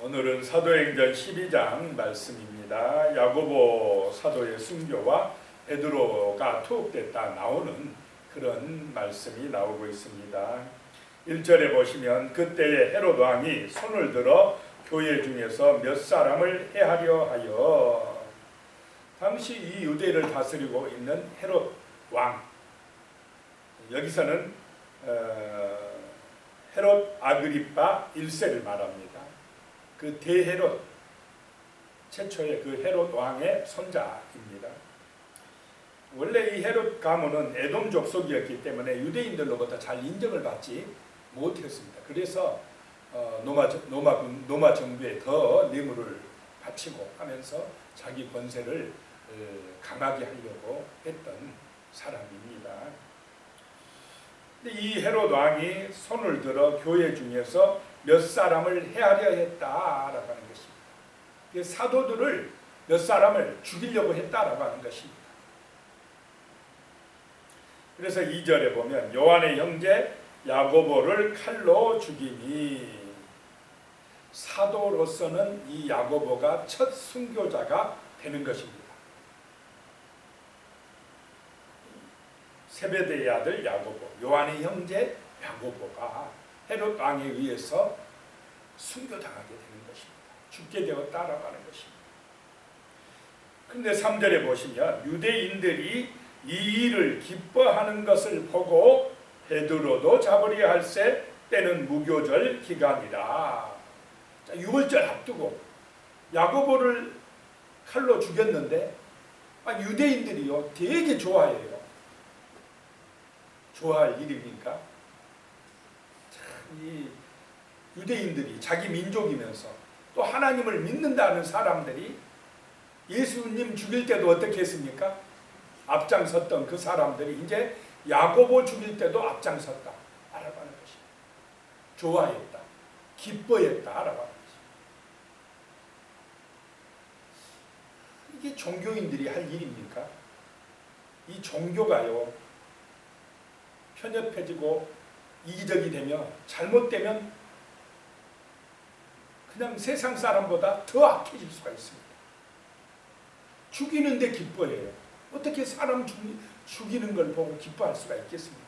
오늘은 사도행전 12장 말씀입니다. 야고보 사도의 순교와 베드로가 투옥됐다 나오는 그런 말씀이 나오고 있습니다. 1절에 보시면 그때에 헤롯 왕이 손을 들어 교회 중에서 몇 사람을 해하려 하여, 당시 이 유대를 다스리고 있는 헤롯 왕, 여기서는 헤롯 아그리파 1세를 말합니다. 그 대헤롯, 최초의 그 헤롯 왕의 손자입니다. 원래 이 헤롯 가문은 에돔 족속이었기 때문에 유대인들로부터 잘 인정을 받지 못했습니다. 그래서 노마 정부에 더 뇌물을 바치고 하면서 자기 권세를 강하게 하려고 했던 사람입니다. 근데 이 헤롯 왕이 손을 들어 교회 중에서 몇 사람을 해하려 했다라고 하는 것입니다. 사도들을 몇 사람을 죽이려고 했다라고 하는 것입니다. 그래서 2절에 보면 요한의 형제 야고보를 칼로 죽이니, 사도로서는 이 야고보가 첫 순교자가 되는 것입니다. 세베대의 아들 야고보, 요한의 형제 야고보가 헤롯 왕에 의해서 순교당하게 되는 것입니다. 죽게 되었다라고 하는 것입니다. 그런데 3절에 보시면 유대인들이 이 일을 기뻐하는 것을 보고 베드로도 잡으려 할세 때는 무교절 기간이라. 자, 6월절 앞두고 야고보를 칼로 죽였는데 유대인들이요 되게 좋아해요. 좋아할 일입니까? 이 유대인들이 자기 민족이면서 또 하나님을 믿는다는 사람들이 예수님 죽일 때도 어떻게 했습니까? 앞장섰던 그 사람들이 이제 야고보 죽일 때도 앞장섰다 알아가는 것입니다. 좋아했다, 기뻐했다 알아가는 것입니다. 이게 종교인들이 할 일입니까? 이 종교가요 편협해지고 이기적이 되면, 잘못되면 그냥 세상 사람보다 더 악해질 수가 있습니다. 죽이는데 기뻐해요. 어떻게 사람 죽이는 걸 보고 기뻐할 수가 있겠습니까?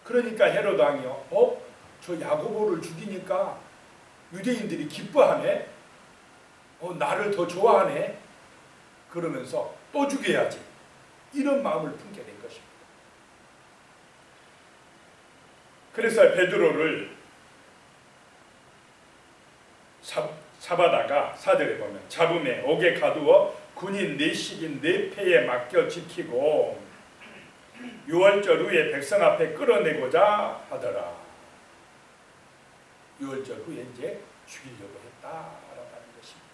그러니까 헤롯 왕이요, 저 야고보를 죽이니까 유대인들이 기뻐하네, 나를 더 좋아하네, 그러면서 또 죽여야지, 이런 마음을 품게 된 것입니다. 그래서 베드로를 잡아다가 4절에 보면 잡음에 옥에 가두어 군인 4식인 4패에 맡겨 지키고 6월절 후에 백성 앞에 끌어내고자 하더라. 6월절 후에 이제 죽이려고 했다라고 하는 것입니다.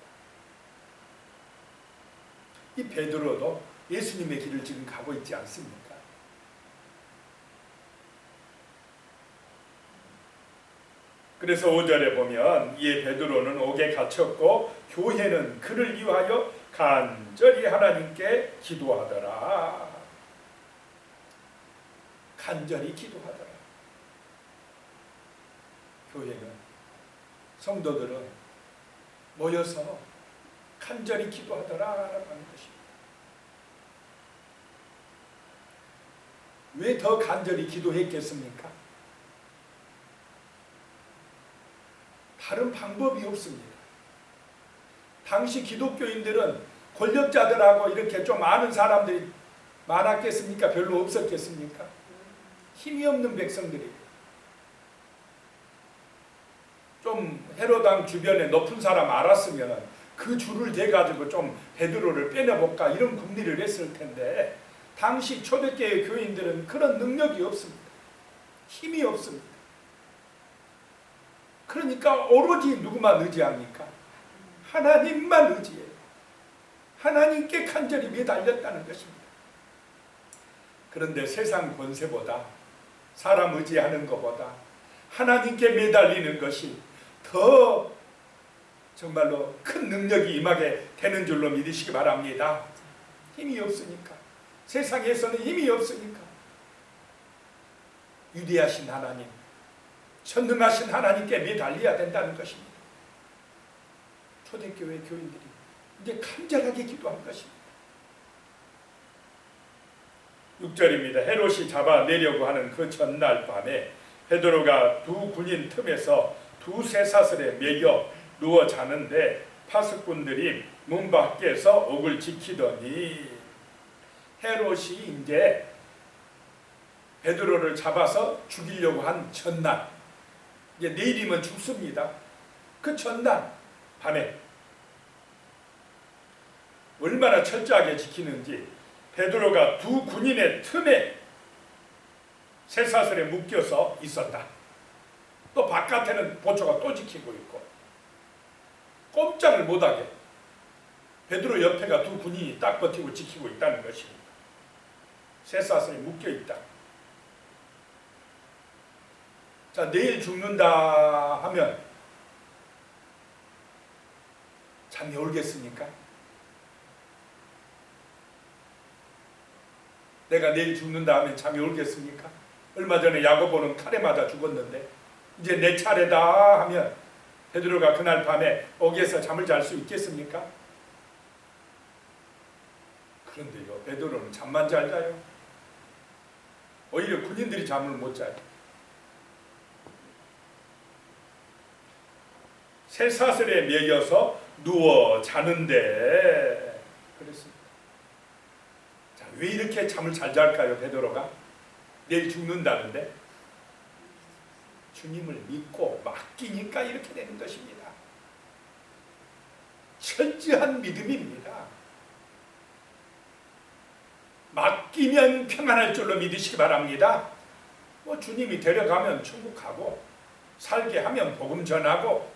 이 베드로도 예수님의 길을 지금 가고 있지 않습니까? 그래서 5절에 보면 이에 베드로는 옥에 갇혔고 교회는 그를 위하여 간절히 하나님께 기도하더라. 간절히 기도하더라. 교회는, 성도들은 모여서 간절히 기도하더라라고 하는 것입니다. 왜 더 간절히 기도했겠습니까? 다른 방법이 없습니다. 당시 기독교인들은 권력자들하고 이렇게 좀 아는 사람들이 많았겠습니까? 별로 없었겠습니까? 힘이 없는 백성들이 좀 헤롯 왕 주변에 높은 사람 알았으면 그 줄을 대가지고 좀 베드로를 빼내볼까 이런 궁리를 했을 텐데, 당시 초대교회 교인들은 그런 능력이 없습니다. 힘이 없습니다. 그러니까 오로지 누구만 의지합니까? 하나님만 의지해요. 하나님께 간절히 매달렸다는 것입니다. 그런데 세상 권세보다, 사람 의지하는 것보다 하나님께 매달리는 것이 더 정말로 큰 능력이 임하게 되는 줄로 믿으시기 바랍니다. 힘이 없으니까, 세상에서는 힘이 없으니까 위대하신 하나님, 전능하신 하나님께 매달려야 된다는 것입니다. 초대교회 교인들이 이제 간절하게 기도한 것입니다. 6절입니다. 헤롯이 잡아내려고 하는 그 전날 밤에 베드로가 두 군인 틈에서 두 쇠사슬에 매여 누워 자는데 파수꾼들이 문 밖에서 옥을 지키더니, 헤롯이 이제 베드로를 잡아서 죽이려고 한 전날, 이제 내일이면 죽습니다. 그 전날 밤에 얼마나 철저하게 지키는지, 베드로가 두 군인의 틈에 쇠사슬에 묶여서 있었다. 또 바깥에는 보초가 또 지키고 있고, 꼼짝을 못하게 베드로 옆에가 두 군인이 딱 버티고 지키고 있다는 것입니다. 쇠사슬에 묶여있다. 자, 내일 죽는다 하면 잠이 오겠습니까? 내가 내일 죽는다 하면 잠이 오겠습니까? 얼마 전에 야고보는 칼에 맞아 죽었는데 이제 내 차례다 하면 베드로가 그날 밤에 옥에서 잠을 잘 수 있겠습니까? 그런데요, 베드로는 잠만 잘 자요. 오히려 군인들이 잠을 못 자요. 쇠사슬에 매여서 누워 자는데 그랬습니다. 자, 왜 이렇게 잠을 잘 잘까요, 베드로가? 내일 죽는다는데 주님을 믿고 맡기니까 이렇게 되는 것입니다. 철저한 믿음입니다. 맡기면 평안할 줄로 믿으시기 바랍니다. 뭐 주님이 데려가면 천국 가고, 살게 하면 복음 전하고,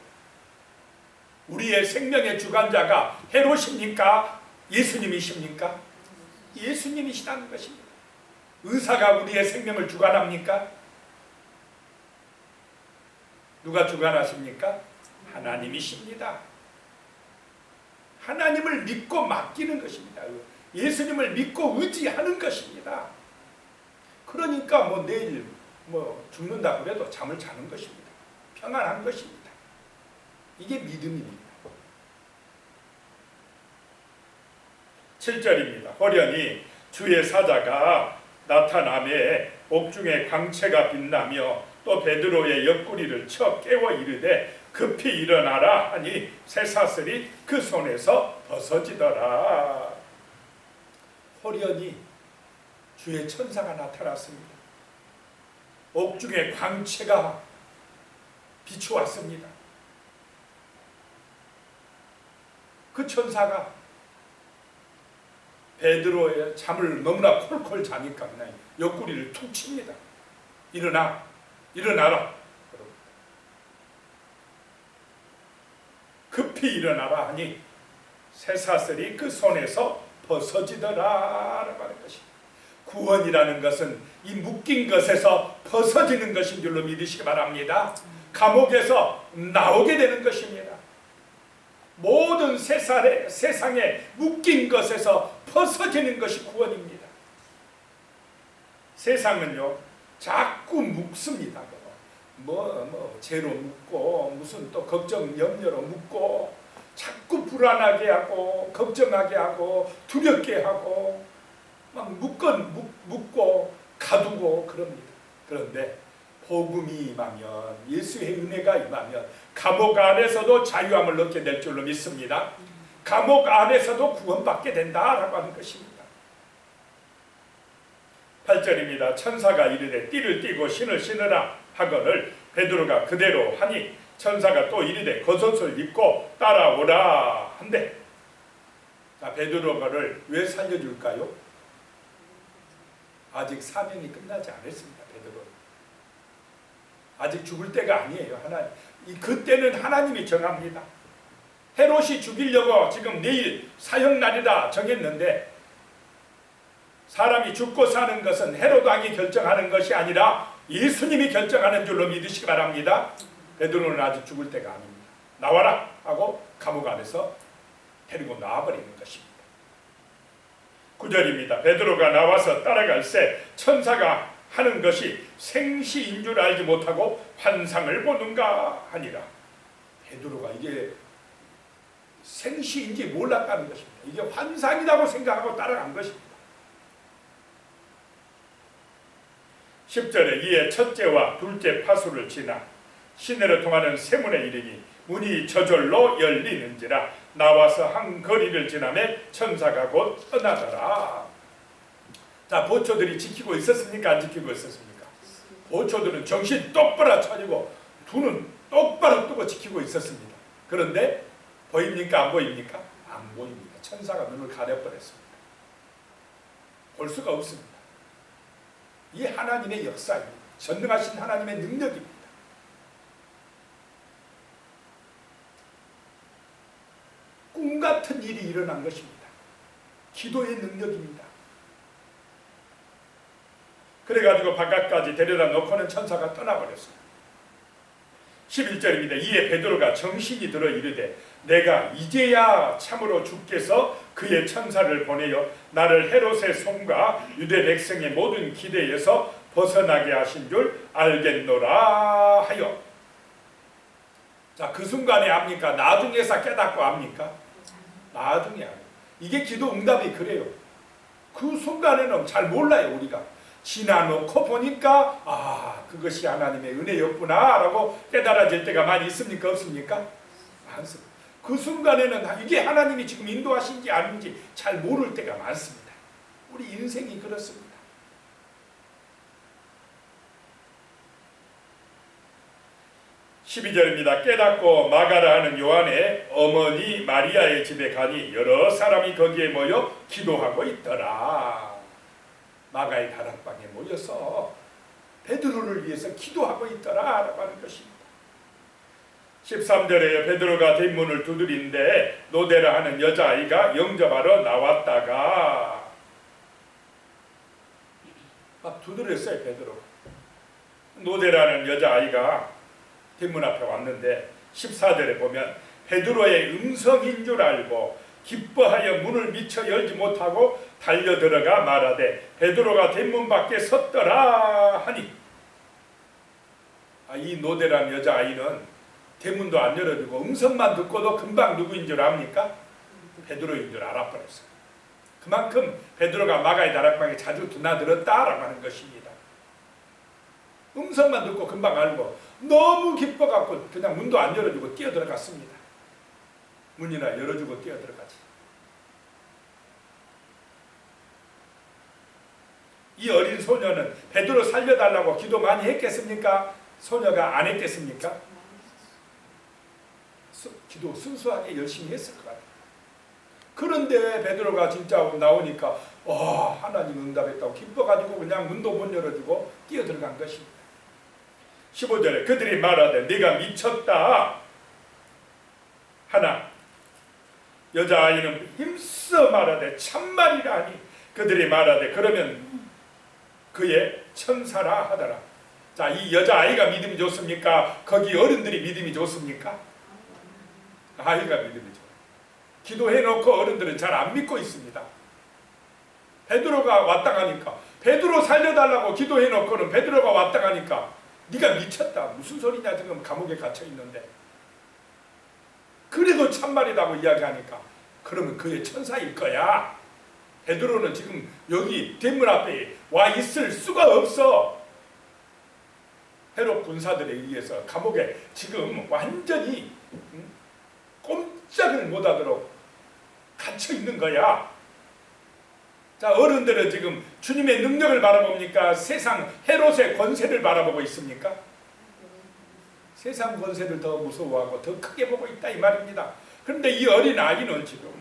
우리의 생명의 주관자가 헤롯입니까? 예수님이십니까? 예수님이시다는 것입니다. 의사가 우리의 생명을 주관합니까? 누가 주관하십니까? 하나님이십니다. 하나님을 믿고 맡기는 것입니다. 예수님을 믿고 의지하는 것입니다. 그러니까 뭐 내일 뭐 죽는다 그래도 잠을 자는 것입니다. 평안한 것입니다. 이게 믿음입니다. 7절입니다. 호련히 주의 사자가 나타나매 옥중에 광채가 빛나며 또 베드로의 옆구리를 쳐 깨워 이르되 급히 일어나라 하니 쇠사슬이 그 손에서 벗어지더라. 호련히 주의 천사가 나타났습니다. 옥중에 광채가 비추었습니다. 그 천사가 베드로의 잠을 너무나 콜콜 자니까 그냥 옆구리를 툭 칩니다. 일어나라. 급히 일어나라 하니 쇠사슬이 그 손에서 벗어지더라라고 하는 것입니다. 구원이라는 것은 이 묶인 것에서 벗어지는 것인 줄로 믿으시기 바랍니다. 감옥에서 나오게 되는 것입니다. 모든 세상에 묶인 것에서 벗어지는 것이 구원입니다. 세상은요 자꾸 묶습니다. 죄로 묶고 무슨 또 걱정 염려로 묶고 자꾸 불안하게 하고 걱정하게 하고 두렵게 하고 막 묶고 가두고 그럽니다. 그런데 복음이 임하면, 예수의 은혜가 임하면 감옥 안에서도 자유함을 얻게 될 줄로 믿습니다. 감옥 안에서도 구원받게 된다라고 하는 것입니다. 8절입니다. 천사가 이르되 띠를 띠고 신을 신으라 하거늘 베드로가 그대로 하니 천사가 또 이르되 겉옷을 입고 따라오라 한대. 자, 베드로를 왜 살려줄까요? 아직 사명이 끝나지 않았습니다. 베드로 아직 죽을 때가 아니에요. 그때는 하나님이 정합니다. 헤롯이 죽이려고 지금 내일 사형날이다 정했는데, 사람이 죽고 사는 것은 헤롯 왕이 결정하는 것이 아니라 예수님이 결정하는 줄로 믿으시기 바랍니다. 베드로는 아직 죽을 때가 아닙니다. 나와라 하고 감옥 안에서 데리고 나와버리는 것입니다. 9절입니다. 베드로가 나와서 따라갈새 천사가 하는 것이 생시인 줄 알지 못하고 환상을 보는가 하니라. 베드로가 이게 생시인지 몰랐다는 것입니다. 이게 환상이라고 생각하고 따라간 것입니다. 10절에 이에 첫째와 둘째 파수를 지나 시내로 통하는 세문에 이르니 문이 저절로 열리는지라. 나와서 한 거리를 지나매 천사가 곧 떠나더라. 자, 보초들이 지키고 있었습니까? 안 지키고 있었습니까? 보초들은 정신 똑바로 차리고 두 눈 똑바로 뜨고 지키고 있었습니다. 그런데 보입니까? 안 보입니까? 안 보입니다. 천사가 눈을 가려버렸습니다. 볼 수가 없습니다. 이 하나님의 역사입니다. 전능하신 하나님의 능력입니다. 꿈 같은 일이 일어난 것입니다. 기도의 능력입니다. 그래가지고 바깥까지 데려다 놓고는 천사가 떠나버렸어요. 11절입니다. 이에 베드로가 정신이 들어 이르되 내가 이제야 참으로 주께서 그의 천사를 보내어 나를 헤롯의 손과 유대 백성의 모든 기대에서 벗어나게 하신 줄 알겠노라 하여. 자, 그 순간에 압니까? 나중에서 깨닫고 압니까? 나중에 알아요. 이게 기도 응답이 그래요. 그 순간에는 잘 몰라요. 우리가 지나놓고 보니까 아, 그것이 하나님의 은혜였구나 라고 깨달아질 때가 많이 있습니까? 없습니까? 많습니다. 그 순간에는 이게 하나님이 지금 인도하신지 아닌지 잘 모를 때가 많습니다. 우리 인생이 그렇습니다. 12절입니다. 깨닫고 마가라 하는 요한의 어머니 마리아의 집에 가니 여러 사람이 거기에 모여 기도하고 있더라. 마가의 다락방에 모여서 베드로를 위해서 기도하고 있더라 라고 하는 것입니다. 13절에 베드로가 뒷문을 두드린데 노데라 하는 여자아이가 영접하러 나왔다가 막 두드렸어요. 베드로가. 노데라는 여자아이가 뒷문 앞에 왔는데 14절에 보면 베드로의 음성인 줄 알고 기뻐하여 문을 미처 열지 못하고 달려 들어가 말하되 베드로가 뒷문 밖에 섰더라 하니. 이 노데란 여자아이는 대문도 안 열어주고 음성만 듣고도 금방 누구인 줄 압니까? 베드로인 줄 알아버렸어요. 그만큼 베드로가 마가의 다락방에 자주 드나들었다라고 하는 것입니다. 음성만 듣고 금방 알고 너무 기뻐갖고 그냥 문도 안 열어주고 뛰어들어갔습니다. 문이나 열어주고 뛰어들어가지. 이 어린 소녀는 베드로 살려달라고 기도 많이 했겠습니까? 소녀가 안 했겠습니까? 기도 순수하게 열심히 했을 것 같아요. 그런데 베드로가 진짜 나오니까 하나님 응답했다고 기뻐가지고 그냥 문도 못 열어주고 뛰어들어간 것입니다. 15절에 그들이 말하되 네가 미쳤다 하나 여자아이는 힘써 말하되 참말이라 하니 그들이 말하되 그러면 그의 천사라 하더라. 자, 이 여자아이가 믿음이 좋습니까? 거기 어른들이 믿음이 좋습니까? 아이가 믿음이 좋아요. 기도해놓고 어른들은 잘 안 믿고 있습니다. 베드로가 왔다 가니까 베드로 살려달라고 기도해놓고는 베드로가 왔다 가니까 네가 미쳤다. 무슨 소리냐 지금 감옥에 갇혀있는데. 그래도 참말이라고 이야기하니까 그러면 그의 천사일 거야. 베드로는 지금 여기 대문 앞에 와 있을 수가 없어. 헤롯 군사들에 의해서 감옥에 지금 완전히 꼼짝을 못하도록 갇혀있는 거야. 자, 어른들은 지금 주님의 능력을 바라봅니까? 세상 헤롯의 권세를 바라보고 있습니까? 세상 권세를 더 무서워하고 더 크게 보고 있다 이 말입니다. 그런데 이 어린 아이는 지금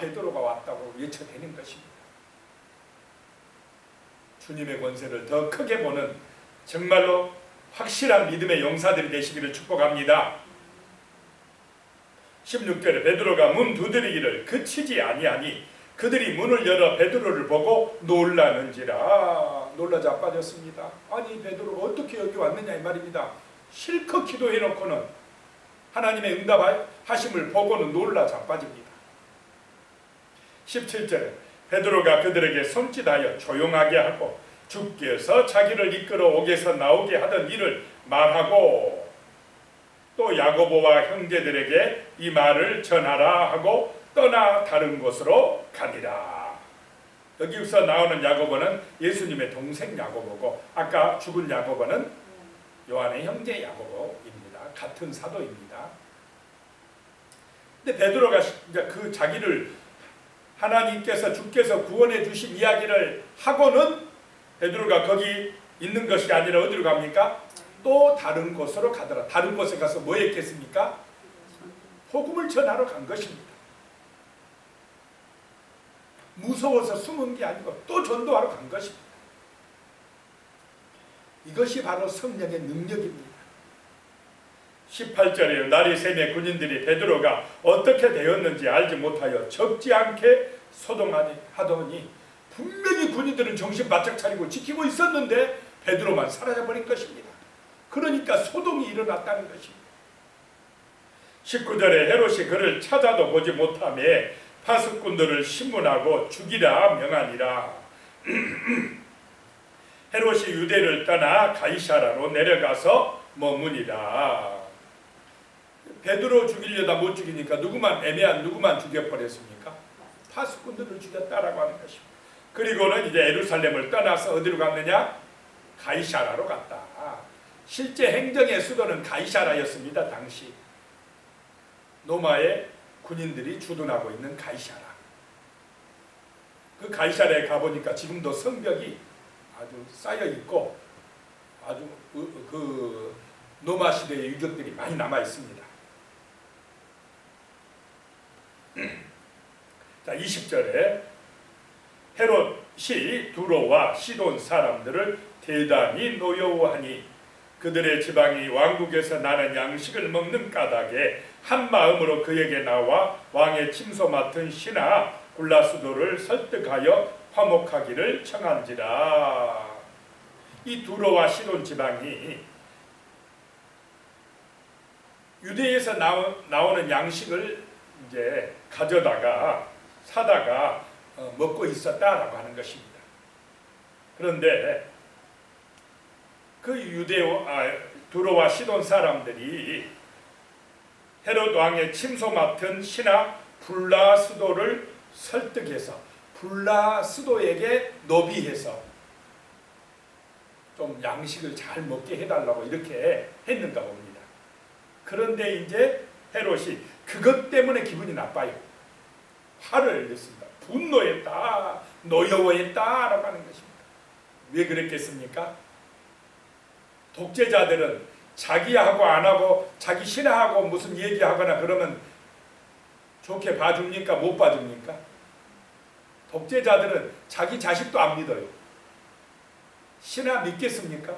베드로가 왔다고 외쳐대는 것입니다. 주님의 권세를 더 크게 보는 정말로 확실한 믿음의 용사들이 되시기를 축복합니다. 16절에 베드로가 문 두드리기를 그치지 아니하니 그들이 문을 열어 베드로를 보고 놀라는지라. 놀라 자빠졌습니다. 아니 베드로가 어떻게 여기 왔느냐 이 말입니다. 실컷 기도해놓고는 하나님의 응답하심을 보고는 놀라 자빠집니다. 17절에 베드로가 그들에게 손짓하여 조용하게 하고 주께서 자기를 이끌어 옥에서 나오게 하던 일을 말하고 또 야고보와 형제들에게 이 말을 전하라 하고 떠나 다른 곳으로 가니라. 여기서 나오는 야고보는 예수님의 동생 야고보고 아까 죽은 야고보는 요한의 형제 야고보입니다. 같은 사도입니다. 근데 베드로가 이제 그 자기를 하나님께서 주께서 구원해 주신 이야기를 하고는 베드로가 거기 있는 것이 아니라 어디로 갑니까? 또 다른 곳으로 가더라. 다른 곳에 가서 뭐 했겠습니까? 복음을 전하러 간 것입니다. 무서워서 숨은 게 아니고 또 전도하러 간 것입니다. 이것이 바로 성령의 능력입니다. 18절에 날이 새매 군인들이 베드로가 어떻게 되었는지 알지 못하여 적지 않게 소동하더니 분명히 군인들은 정신 바짝 차리고 지키고 있었는데 베드로만 사라져버린 것입니다. 그러니까 소동이 일어났다는 것입니다. 19절에 헤롯이 그를 찾아도 보지 못하며 파수꾼들을 신문하고 죽이라 명하니라. 헤롯이 유대를 떠나 가이사라로 내려가서 머무니라. 베드로 죽이려다 못 죽이니까 누구만 죽여버렸습니까? 파수꾼들을 죽였다라고 하는 것입니다. 그리고는 이제 예루살렘을 떠나서 어디로 갔느냐? 가이사라로 갔다. 실제 행정의 수도는 가이사라였습니다. 당시 로마의 군인들이 주둔하고 있는 가이사라. 그 가이사라에 가보니까 지금도 성벽이 아주 쌓여 있고 아주 그 로마 시대의 유적들이 많이 남아 있습니다. 자, 20절에 헤롯이 두로와 시돈 사람들을 대단히 노여워하니 그들의 지방이 왕국에서 나는 양식을 먹는 까닭에 한 마음으로 그에게 나와 왕의 침소 맡은 시나 블라스도를 설득하여 화목하기를 청한지라. 이 두로와 시돈 지방이 유대에서 나오는 양식을 이제 가져다가 사다가 먹고 있었다라고 하는 것입니다. 그런데 그 두로와 시돈 사람들이 헤롯 왕의 침소 맡은 신하 블라스도를 설득해서 블라스도에게 노비해서 좀 양식을 잘 먹게 해달라고 이렇게 했는가 봅니다. 그런데 이제 헤롯이 그것 때문에 기분이 나빠요. 화를 냈습니다. 분노했다, 노여워했다라고 하는 것입니다. 왜 그랬겠습니까? 독재자들은 자기하고 안 하고 자기 신하하고 무슨 얘기하거나 그러면 좋게 봐줍니까? 못 봐줍니까? 독재자들은 자기 자식도 안 믿어요. 신하 믿겠습니까?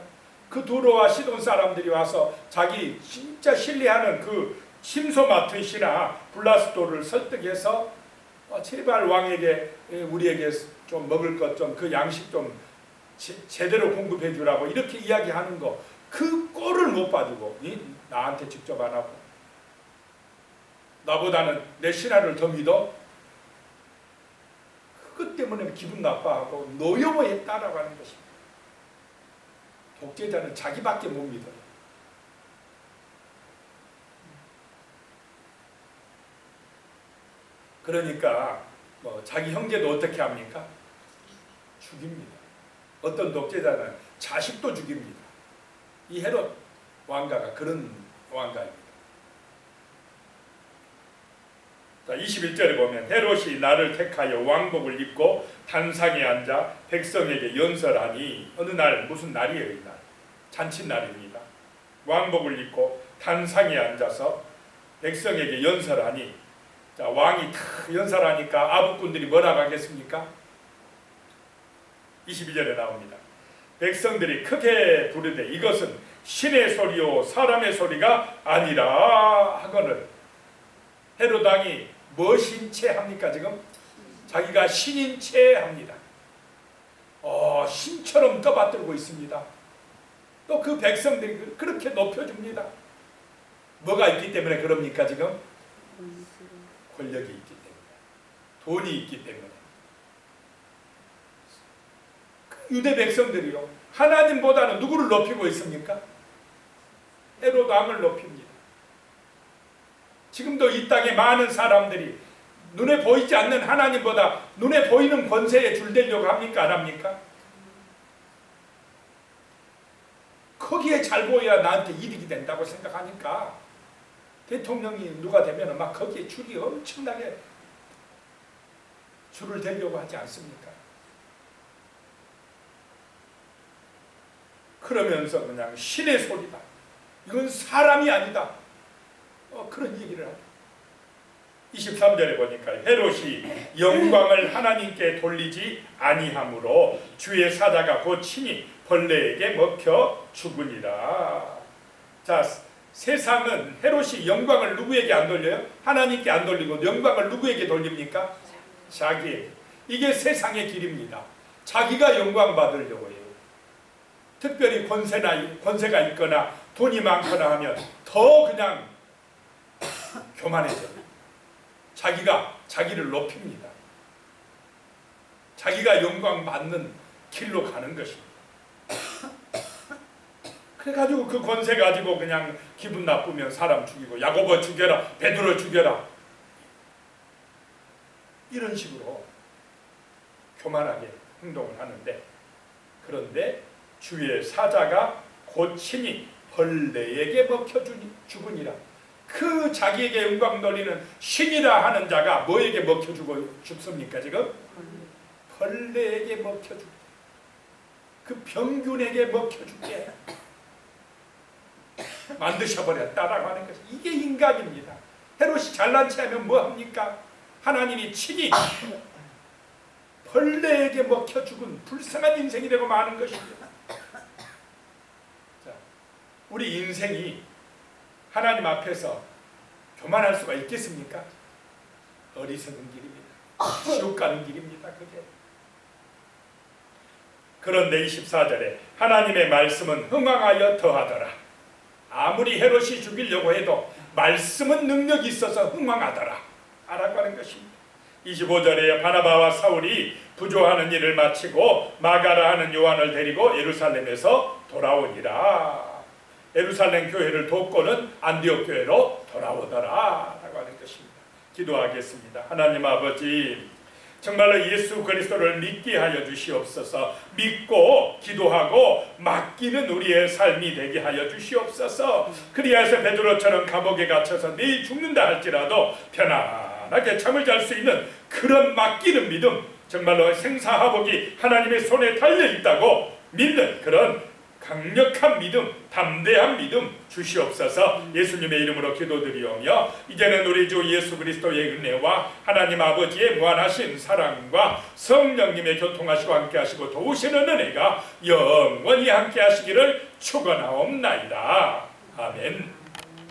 그 두로와 시돈 사람들이 와서 자기 진짜 신뢰하는 그 침소 맡은 신하 블라스도를 설득해서 제발 왕에게 우리에게 좀 먹을 것 좀 그 양식 좀 제대로 공급해 주라고 이렇게 이야기하는 거 그 꼴을 못 봐주고 나한테 직접 안 하고 나보다는 내 신하를 더 믿어? 그것 때문에 기분 나빠하고 노여워했다라고 하는 것입니다. 독재자는 자기밖에 못 믿어요. 그러니까 자기 형제도 어떻게 합니까? 죽입니다. 어떤 독재자는 자식도 죽입니다. 이 헤롯 왕가가 그런 왕가입니다. 자, 21절에 보면 헤롯이 나를 택하여 왕복을 입고 단상에 앉아 백성에게 연설하니 어느 날 무슨 날이에요? 이 날 잔칫날입니다. 왕복을 입고 단상에 앉아서 백성에게 연설하니 자, 왕이 탁 연설하니까 아부꾼들이 뭐라고 하겠습니까? 22절에 나옵니다. 백성들이 크게 부르되 이것은 신의 소리요 사람의 소리가 아니라 하거늘 헤롯 왕이 무엇인 채 합니까? 지금 자기가 신인 채 합니다. 신처럼 떠받들고 있습니다. 또 그 백성들이 그렇게 높여줍니다. 뭐가 있기 때문에 그럽니까? 지금 권력이 있기 때문에, 돈이 있기 때문에. 그 유대 백성들이요, 하나님보다는 누구를 높이고 있습니까? 헤롯 왕을 높입니다. 지금도 이 땅에 많은 사람들이 눈에 보이지 않는 하나님보다 눈에 보이는 권세에 줄대려고 합니까? 안 합니까? 거기에 잘 보여야 나한테 이득이 된다고 생각하니까 대통령이 누가 되면 막 거기에 줄이 엄청나게 줄을 대려고 하지 않습니까? 그러면서 그냥 신의 소리다, 이건 사람이 아니다, 그런 얘기를 하죠. 23절에 보니까 헤롯이 영광을 하나님께 돌리지 아니하므로 주의 사자가 곧 친히 벌레에게 먹혀 죽으니라. 자, 세상은 헤롯이 영광을 누구에게 안 돌려요? 하나님께 안 돌리고 영광을 누구에게 돌립니까? 자기에게. 이게 세상의 길입니다. 자기가 영광 받으려고 해요. 특별히 권세가 있거나 돈이 많거나 하면 더 그냥 교만해져요. 자기가 자기를 높입니다. 자기가 영광 받는 길로 가는 것입니다. 그래가지고 그 권세 가지고 그냥 기분 나쁘면 사람 죽이고, 야고보 죽여라, 베드로 죽여라, 이런 식으로 교만하게 행동을 하는데, 그런데 주의 사자가 곧 친히 벌레에게 먹혀 죽으니라. 그 자기에게 영광 돌리는 신이라 하는 자가 뭐에게 먹혀 죽습니까? 지금 벌레에게 먹혀 죽게, 그 병균에게 먹혀 죽게 만드셔버렸다라고 하는 것이, 이게 인간입니다. 헤롯이 잘난 체하면 뭐합니까? 하나님이 친히 벌레에게 먹혀 죽은 불쌍한 인생이 되고 마는 것입니다. 자, 우리 인생이 하나님 앞에서 교만할 수가 있겠습니까? 어리석은 길입니다. 지옥 가는 길입니다. 그게. 그런데 24절에 하나님의 말씀은 흥왕하여 더하더라. 아무리 헤롯이 죽이려고 해도 말씀은 능력이 있어서 흥왕하더라 라고 하는 것입니다. 25절에 바나바와 사울이 부조하는 일을 마치고 마가라 하는 요한을 데리고 예루살렘에서 돌아오니라. 예루살렘 교회를 돕고는 안디옥 교회로 돌아오더라 라고 하는 것입니다. 기도하겠습니다. 하나님 아버지, 정말로 예수 그리스도를 믿게 하여 주시옵소서. 믿고 기도하고 맡기는 우리의 삶이 되게 하여 주시옵소서. 그리하여서 베드로처럼 감옥에 갇혀서 내일 죽는다 할지라도 편안하게 잠을 잘 수 있는 그런 맡기는 믿음, 정말로 생사화복이 하나님의 손에 달려있다고 믿는 그런 강력한 믿음, 담대한 믿음 주시옵소서. 예수님의 이름으로 기도드리오며, 이제는 우리 주 예수 그리스도의 은혜와 하나님 아버지의 무한하신 사랑과 성령님의 교통하시고 함께하시고 도우시는 은혜가 영원히 함께하시기를 축원하옵나이다. 아멘.